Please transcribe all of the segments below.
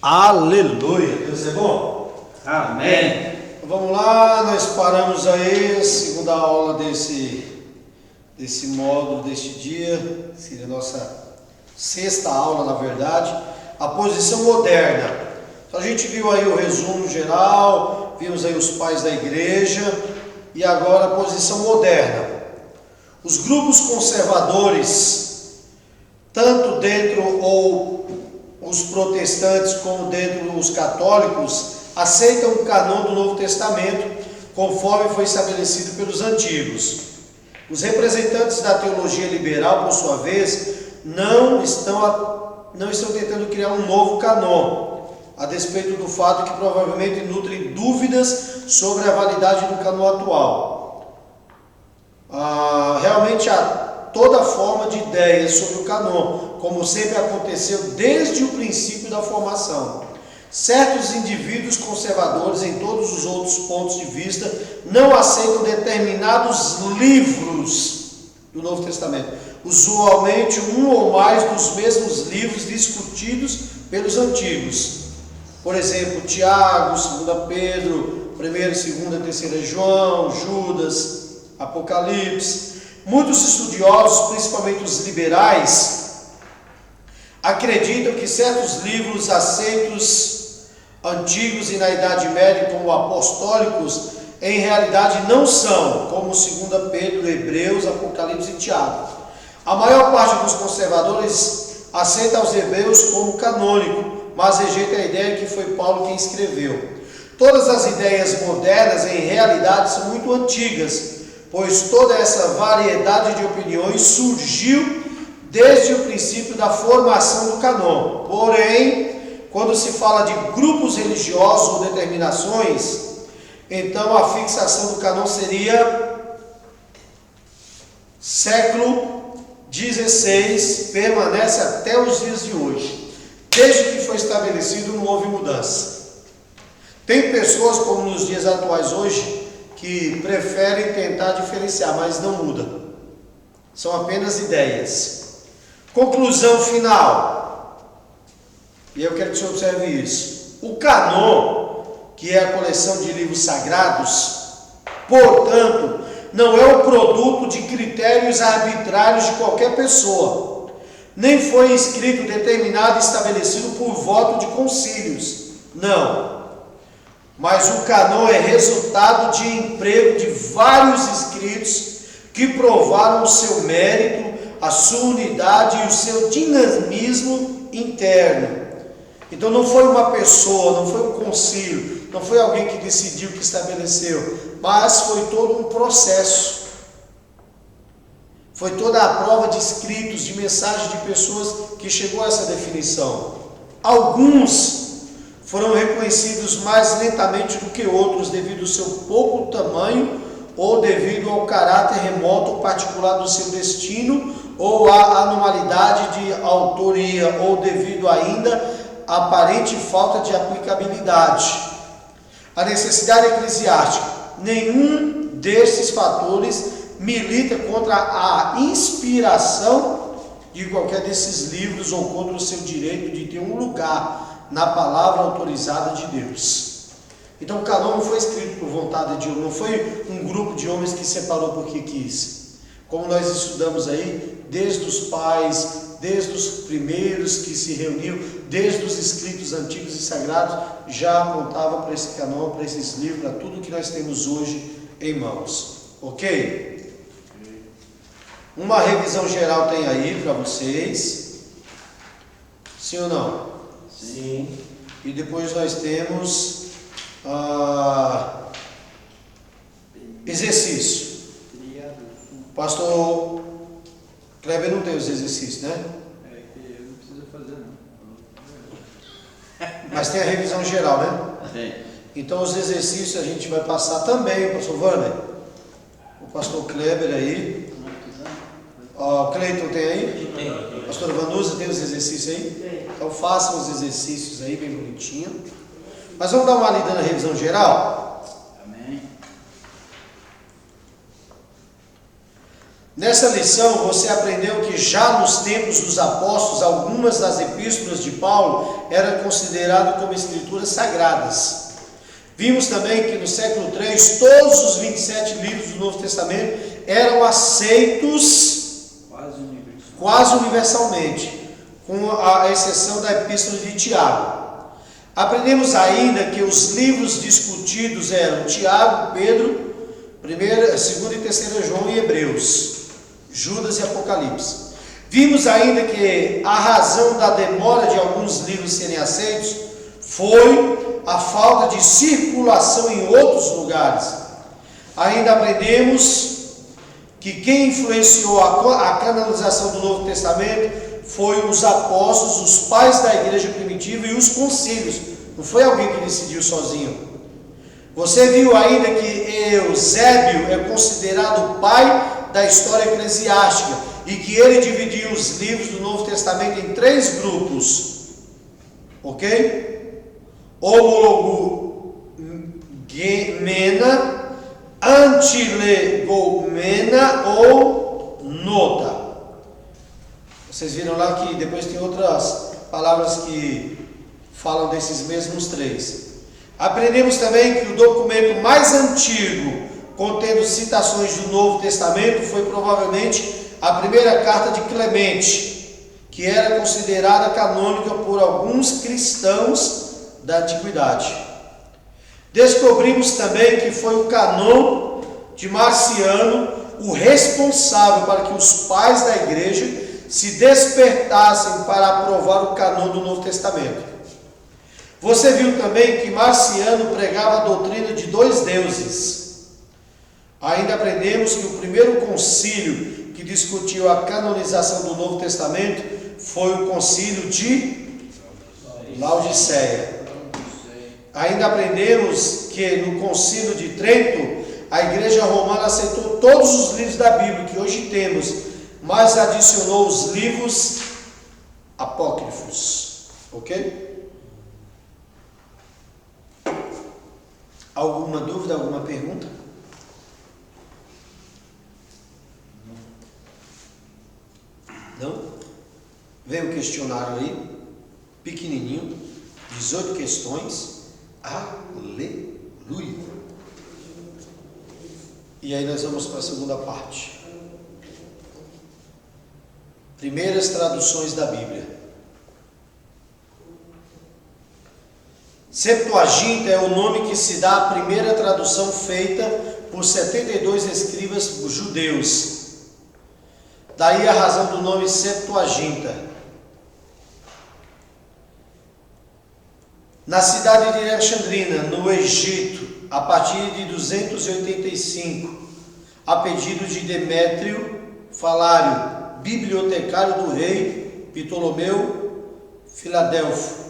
Aleluia, Deus é bom. Amém. Vamos lá, nós paramos aí, a segunda aula desse módulo deste dia, seria a nossa sexta aula, na verdade, a posição moderna. Então a gente viu aí o resumo geral, vimos aí os pais da igreja, e agora a posição moderna. Os grupos conservadores, tanto dentro ou os protestantes como dentro dos católicos, aceitam o canon do Novo Testamento, conforme foi estabelecido pelos antigos. Os representantes da teologia liberal, por sua vez, não estão tentando criar um novo canon, a despeito do fato que provavelmente nutrem dúvidas sobre a validade do canon atual. Realmente há toda forma de ideias sobre o canon, como sempre aconteceu desde o princípio da formação. Certos indivíduos conservadores, em todos os outros pontos de vista, não aceitam determinados livros do Novo Testamento, usualmente um ou mais dos mesmos livros discutidos pelos antigos. Por exemplo, Tiago, 2 Pedro, 1, 2, 3 João, Judas, Apocalipse. Muitos estudiosos, principalmente os liberais, acreditam que certos livros aceitos antigos e na Idade Média como apostólicos, em realidade não são, como 2 Pedro, Hebreus, Apocalipse e Tiago. A maior parte dos conservadores aceita os Hebreus como canônico, mas rejeita a ideia que foi Paulo quem escreveu. Todas as ideias modernas, em realidade, são muito antigas, pois toda essa variedade de opiniões surgiu desde o princípio da formação do canon. Porém, quando se fala de grupos religiosos ou determinações, então a fixação do canon seria século XVI, permanece até os dias de hoje. Desde que foi estabelecido, não houve mudança. Tem pessoas, como nos dias atuais hoje, que preferem tentar diferenciar, mas não muda. São apenas ideias. Conclusão final. E eu quero que você observe isso. O canon, que é a coleção de livros sagrados, portanto, não é o produto de critérios arbitrários de qualquer pessoa. Nem foi escrito, determinado e estabelecido por voto de concílios. Não. Mas o canon é resultado de emprego de vários escritos que provaram o seu mérito, a sua unidade e o seu dinamismo interno. Então não foi uma pessoa, não foi um concílio, não foi alguém que decidiu, que estabeleceu, mas foi todo um processo. Foi toda a prova de escritos, de mensagens de pessoas que chegou a essa definição. Alguns foram reconhecidos mais lentamente do que outros, devido ao seu pouco tamanho, ou devido ao caráter remoto ou particular do seu destino, ou à anormalidade de autoria, ou devido ainda à aparente falta de aplicabilidade. A necessidade eclesiástica. Nenhum desses fatores milita contra a inspiração de qualquer desses livros ou contra o seu direito de ter um lugar na palavra autorizada de Deus. Então o canon não foi escrito por vontade de Deus, não foi um grupo de homens que separou porque quis. Como nós estudamos aí, desde os pais, desde os primeiros que se reuniam, desde os escritos antigos e sagrados, já apontava para esse canon, para esses livros, para tudo que nós temos hoje em mãos. Ok? Uma revisão geral tem aí para vocês. Sim ou não? Sim. E depois nós temos exercício. Pastor Kleber não tem os exercícios, né? Eu não preciso fazer, não. Mas tem a revisão geral, né? Tem. Então os exercícios a gente vai passar também, pastor Wander, o pastor Kleber aí. O Cleiton tem aí? Tem. Pastor Vanusa tem os exercícios aí? Tem. Então façam os exercícios aí, bem bonitinho. Mas vamos dar uma lida na revisão geral? Amém. Nessa lição você aprendeu que já nos tempos dos apóstolos, algumas das epístolas de Paulo eram consideradas como escrituras sagradas. Vimos também que no século III, todos os 27 livros do Novo Testamento eram aceitos quase universalmente, com a exceção da epístola de Tiago. Aprendemos ainda que os livros discutidos eram Tiago, Pedro, 2ª e 3ª João e Hebreus, Judas e Apocalipse. Vimos ainda que a razão da demora de alguns livros serem aceitos foi a falta de circulação em outros lugares. Ainda aprendemos que quem influenciou a canonização do Novo Testamento foi os apóstolos, os pais da igreja primitiva e os concílios. Não foi alguém que decidiu sozinho. Você viu ainda que Eusébio é considerado o pai da história eclesiástica e que ele dividiu os livros do Novo Testamento em 3 grupos. Ok? Homologumena, Antilegomena ou Nota. Vocês viram lá que depois tem outras palavras que falam desses mesmos 3. Aprendemos também que o documento mais antigo contendo citações do Novo Testamento foi provavelmente a primeira carta de Clemente, que era considerada canônica por alguns cristãos da antiguidade. Descobrimos também que foi o cânon de Marciano o responsável para que os pais da igreja se despertassem para aprovar o cânon do Novo Testamento. Você viu também que Marciano pregava a doutrina de 2 deuses. Ainda aprendemos que o primeiro concílio que discutiu a canonização do Novo Testamento foi o concílio de Laodiceia. Ainda aprendemos que no concílio de Trento, a igreja romana aceitou todos os livros da Bíblia que hoje temos, mas adicionou os livros apócrifos. Ok? Alguma dúvida, alguma pergunta? Não? Vem o questionário aí, pequenininho, 18 questões. Aleluia! E aí nós vamos para a segunda parte. Primeiras traduções da Bíblia. Septuaginta é o nome que se dá à primeira tradução feita por 72 escribas judeus. Daí a razão do nome Septuaginta. Na cidade de Alexandrina, no Egito, a partir de 285, a pedido de Demétrio Falário, bibliotecário do rei Ptolomeu Filadelfo.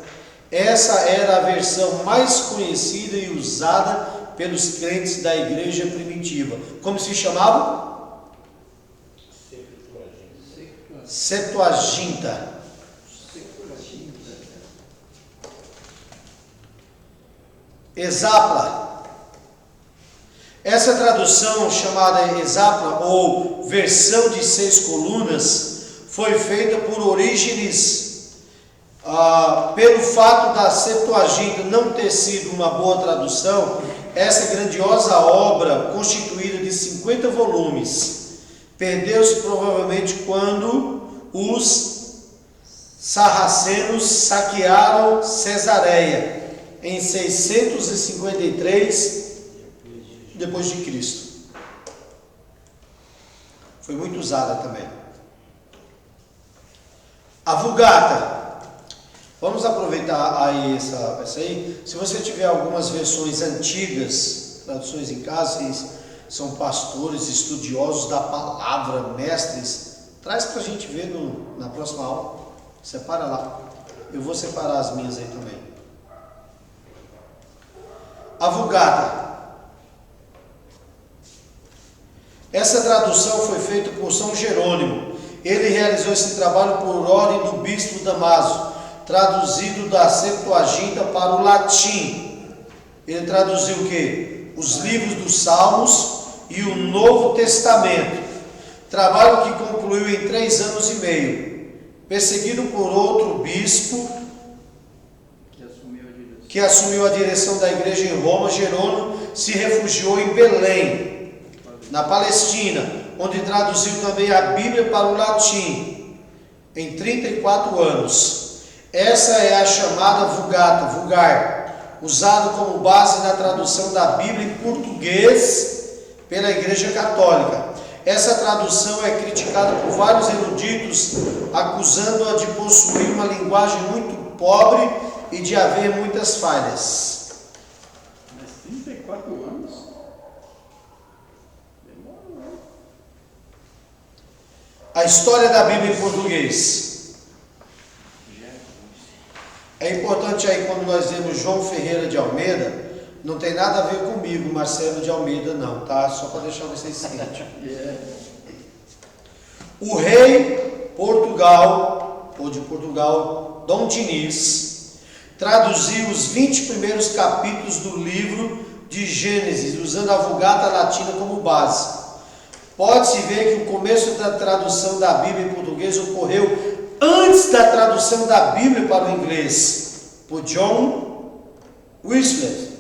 Essa era a versão mais conhecida e usada pelos crentes da igreja primitiva. Como se chamava? Septuaginta. Exapla. Essa tradução chamada Exapla ou versão de 6 colunas foi feita por Orígenes. Pelo fato da Septuaginta não ter sido uma boa tradução, essa grandiosa obra, constituída de 50 volumes, perdeu-se provavelmente quando os sarracenos saquearam Cesareia em 653 depois de Cristo. Foi muito usada também. A Vulgata. Vamos aproveitar aí essa aí. Se você tiver algumas versões antigas, traduções em casa, vocês são pastores, estudiosos da palavra, mestres, traz para a gente ver na próxima aula. Separa lá. Eu vou separar as minhas aí também. A Vulgata. Essa tradução foi feita por São Jerônimo. Ele realizou esse trabalho por ordem do bispo Damaso, traduzido da Septuaginta para o latim. Ele traduziu o quê? Os livros dos Salmos e o Novo Testamento. trabalho que concluiu em 3 anos e meio. Perseguido por outro bispo que assumiu a direção da igreja em Roma, Jerônimo se refugiou em Belém, na Palestina, onde traduziu também a Bíblia para o latim, em 34 anos. Essa é a chamada Vulgata, vulgar, usado como base na tradução da Bíblia em português pela Igreja Católica. Essa tradução é criticada por vários eruditos, acusando-a de possuir uma linguagem muito pobre e de haver muitas falhas. Mas 34 anos? Demorou. A história da Bíblia em português. É importante aí quando nós vemos João Ferreira de Almeida, não tem nada a ver comigo, Marcelo de Almeida, não, tá? Só para deixar vocês cientes. O rei Portugal, ou de Portugal, Dom Diniz, traduziu os 20 primeiros capítulos do livro de Gênesis, usando a Vulgata Latina como base. Pode-se ver que o começo da tradução da Bíblia em português ocorreu antes da tradução da Bíblia para o inglês, por John Wesley.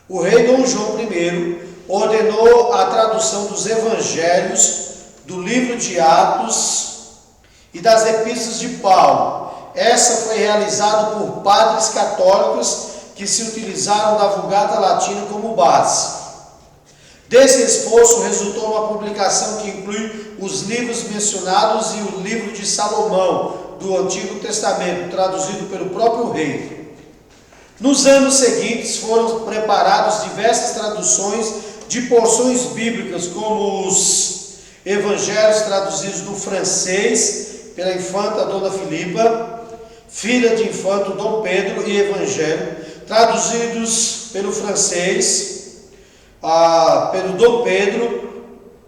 O rei Dom João I ordenou a tradução dos evangelhos, do livro de Atos e das epístolas de Paulo. Essa foi realizada por padres católicos que se utilizaram da Vulgata Latina como base. Desse esforço resultou uma publicação que inclui os livros mencionados e o livro de Salomão, do Antigo Testamento, traduzido pelo próprio rei. Nos anos seguintes foram preparadas diversas traduções de porções bíblicas, como os evangelhos traduzidos do francês pela infanta Dona Filipa, filha de infanto Dom Pedro, e evangelho traduzidos pelo francês pelo Dom Pedro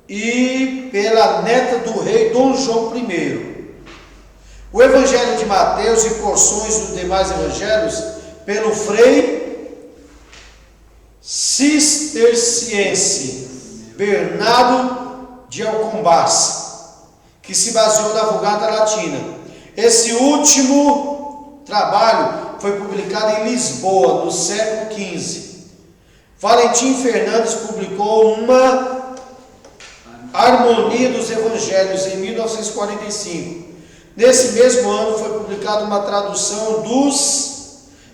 e pela neta do rei Dom João I. O evangelho de Mateus e porções dos demais evangelhos pelo frei cisterciense Bernardo de Alcombás, que se baseou na Vulgata Latina. Esse último trabalho foi publicado em Lisboa, no século XV. Valentim Fernandes publicou uma Harmonia dos Evangelhos em 1945. Nesse mesmo ano foi publicada uma tradução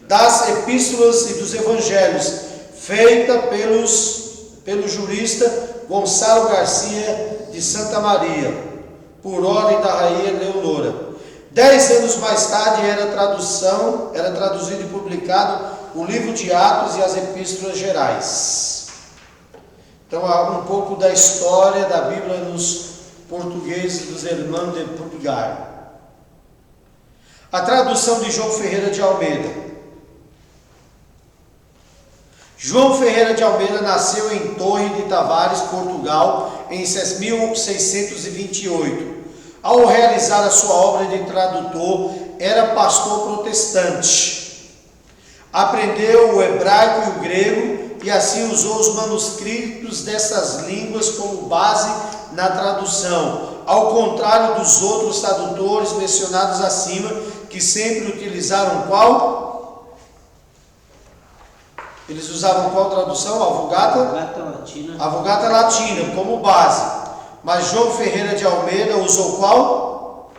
das epístolas e dos evangelhos, feita pelo jurista Gonçalo Garcia de Santa Maria, por ordem da rainha Leonora. 10 anos mais tarde era traduzido e publicado o livro de Atos e as epístolas gerais. Então, há um pouco da história da Bíblia nos portugueses dos Irmãos de Portugal. A tradução de João Ferreira de Almeida. João Ferreira de Almeida nasceu em Torre de Tavares, Portugal, em 1628. Ao realizar a sua obra de tradutor, era pastor protestante. Aprendeu o hebraico e o grego e assim usou os manuscritos dessas línguas como base na tradução, ao contrário dos outros tradutores mencionados acima, que sempre utilizaram qual? Eles usavam qual tradução? A Vulgata? A Vulgata Latina como base. Mas João Ferreira de Almeida usou qual?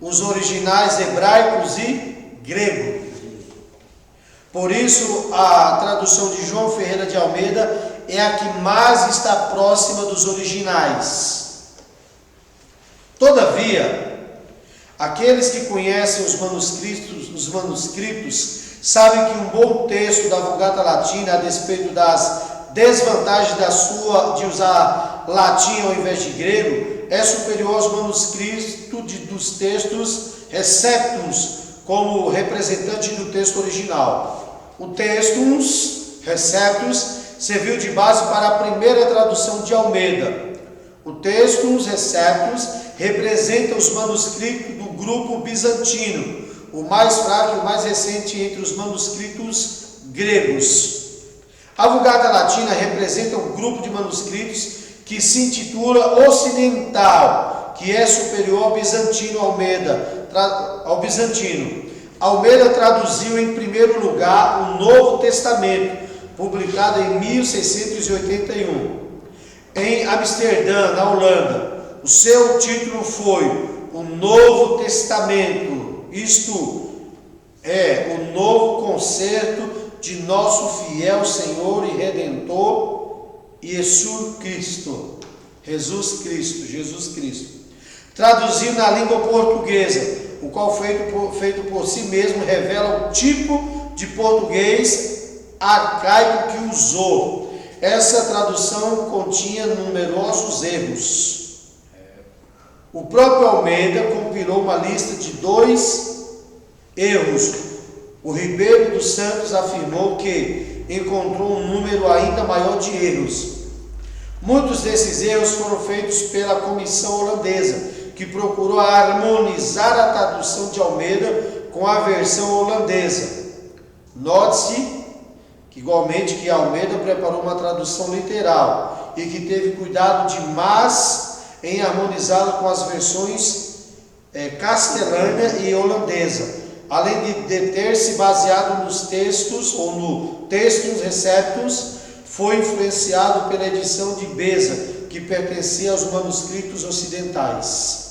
Os originais hebraicos e grego. Por isso, a tradução de João Ferreira de Almeida é a que mais está próxima dos originais. Todavia, aqueles que conhecem os manuscritos sabem que um bom texto da Vulgata Latina, a despeito das desvantagens de usar latim ao invés de grego, é superior aos manuscritos dos textos receptus, como representante do texto original. O textus receptus serviu de base para a primeira tradução de Almeida. O textus receptus representa os manuscritos do grupo bizantino, o mais fraco e o mais recente entre os manuscritos gregos. A Vulgata Latina representa um grupo de manuscritos que se intitula Ocidental, que é superior ao bizantino Almeida traduziu em primeiro lugar o Novo Testamento, publicado em 1681. Em Amsterdã, na Holanda, o seu título foi o Novo Testamento, isto é, o novo concerto de nosso fiel Senhor e Redentor Jesus Cristo. Traduzido na língua portuguesa, o qual feito por si mesmo revela o tipo de português arcaico que usou. Essa tradução continha numerosos erros. O próprio Almeida compilou uma lista de 2 erros. O Ribeiro dos Santos afirmou que encontrou um número ainda maior de erros. Muitos desses erros foram feitos pela comissão holandesa, que procurou harmonizar a tradução de Almeida com a versão holandesa. Note-se que igualmente que Almeida preparou uma tradução literal e que teve cuidado demais em harmonizá-la com as versões castelhana e holandesa, além de ter se baseado nos textos ou no Textus Receptus, foi influenciado pela edição de Beza, que pertencia aos manuscritos ocidentais.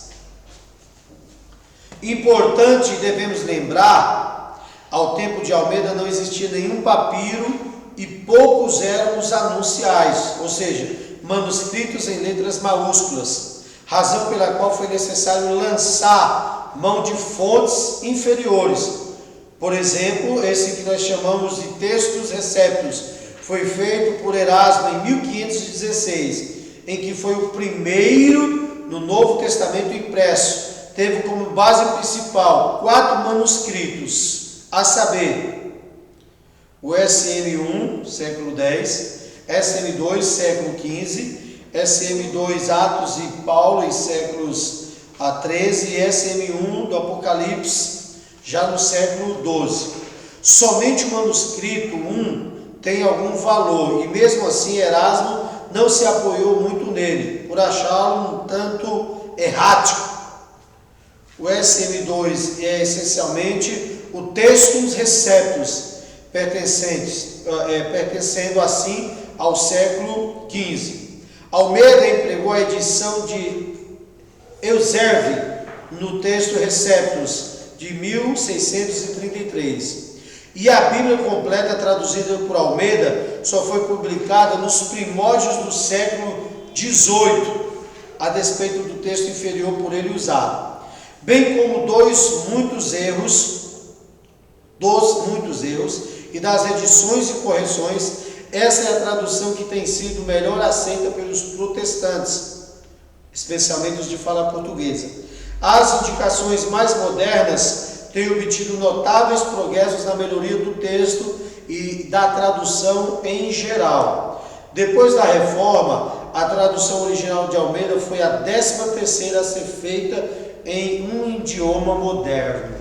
Importante, devemos lembrar, ao tempo de Almeida não existia nenhum papiro e poucos eram os anunciais, ou seja, manuscritos em letras maiúsculas, razão pela qual foi necessário lançar mão de fontes inferiores. Por exemplo, esse que nós chamamos de Textus Receptus foi feito por Erasmo em 1516, em que foi o primeiro no Novo Testamento impresso. Teve como base principal 4 manuscritos, a saber, o SM1, século X, SM2, século XV, SM2, Atos e Paulo, em séculos XIII, e SM1 do Apocalipse, já no século XII. Somente o manuscrito 1 tem algum valor, e mesmo assim Erasmo não se apoiou muito nele, por achá-lo um tanto errático. O SM2 é essencialmente o Textus Receptus, pertencendo assim ao século XV. Almeida empregou a edição de Euserve no Textus Receptus de 1633. E a Bíblia completa, traduzida por Almeida, só foi publicada nos primórdios do século XVIII, a despeito do texto inferior por ele usado. Bem como muitos erros e das edições e correções, essa é a tradução que tem sido melhor aceita pelos protestantes, especialmente os de fala portuguesa. As indicações mais modernas têm obtido notáveis progressos na melhoria do texto e da tradução em geral. Depois da reforma, a tradução original de Almeida foi a 13ª a ser feita em um idioma moderno.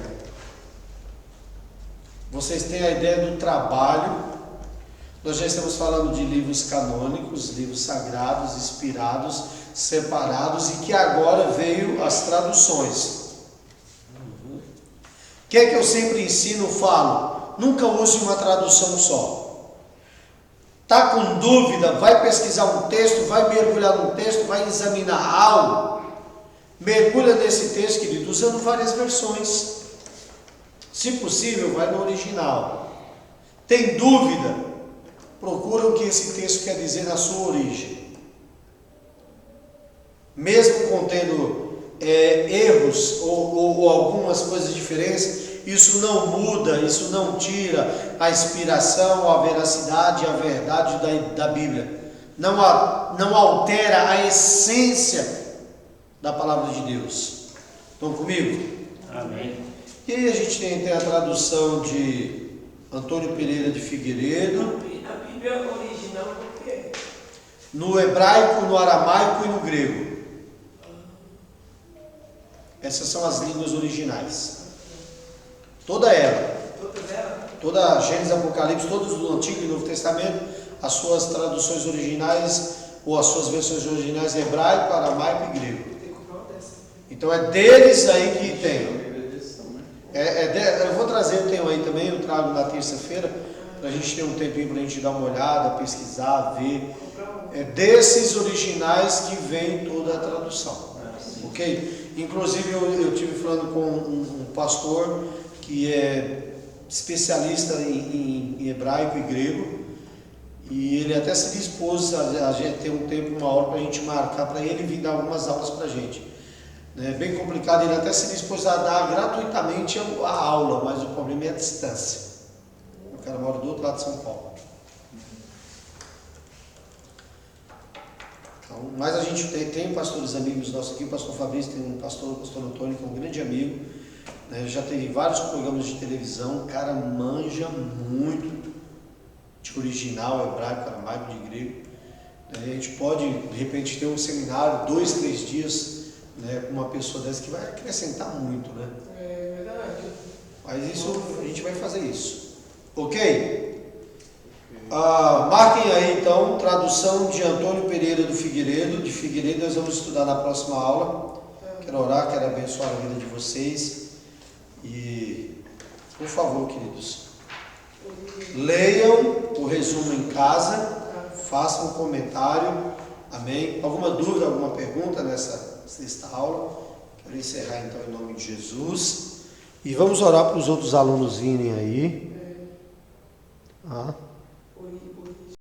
Vocês têm a ideia do trabalho. Nós já estamos falando de livros canônicos, livros sagrados, inspirados, separados, e que agora veio as traduções. O que é que eu sempre ensino, falo? Nunca use uma tradução só. Está com dúvida? Vai pesquisar um texto, vai mergulhar num texto, vai examinar algo. Mergulha nesse texto, querido, usando várias versões. Se possível, vai no original. Tem dúvida? Procura o que esse texto quer dizer na sua origem. Mesmo contendo erros ou algumas coisas diferentes, isso não muda, isso não tira a inspiração, a veracidade, a verdade da Bíblia. Não altera a essência da palavra de Deus. Estão comigo? Amém. E aí a gente tem a tradução de Antônio Pereira de Figueiredo. A Bíblia original por quê? No hebraico, no aramaico e no grego. Essas são as línguas originais. Toda ela. Toda Gênesis, Apocalipse, todos do Antigo e Novo Testamento, as suas traduções originais ou as suas versões originais hebraico, aramaico e grego. Tem que comprar uma dessa. Então é deles aí que tem. Bíblia desse tamanho. Eu vou trazer, eu tenho aí também, eu trago na terça-feira, para a gente ter um tempinho para a gente dar uma olhada, pesquisar, ver. É desses originais que vem toda a tradução. Ok? Inclusive eu tive falando com um pastor que é especialista em hebraico e grego, e ele até se dispôs a gente ter um tempo, uma hora para a gente marcar para ele vir dar algumas aulas para a gente. É bem complicado, ele até se dispôs a dar gratuitamente a aula, mas o problema é a distância. O cara mora do outro lado de São Paulo. Então, mas a gente tem pastores amigos nossos aqui, o pastor Fabrício tem um pastor, o pastor Antônio, que é um grande amigo, né? Já teve vários programas de televisão, o cara manja muito de original, hebraico, aramaico, de grego. A gente pode, de repente, ter um seminário, 2, 3 dias, né, com uma pessoa dessa que vai acrescentar muito, né? É verdade. Mas isso, a gente vai fazer isso. Ok? Marquem aí então, tradução de Antônio Pereira do Figueiredo. De Figueiredo nós vamos estudar na próxima aula. Quero orar, quero abençoar a vida de vocês. E, por favor, queridos, leiam o resumo em casa, façam um comentário. Amém? Alguma dúvida, alguma pergunta nessa sexta aula? Quero encerrar então em nome de Jesus. E vamos orar para os outros alunos virem aí.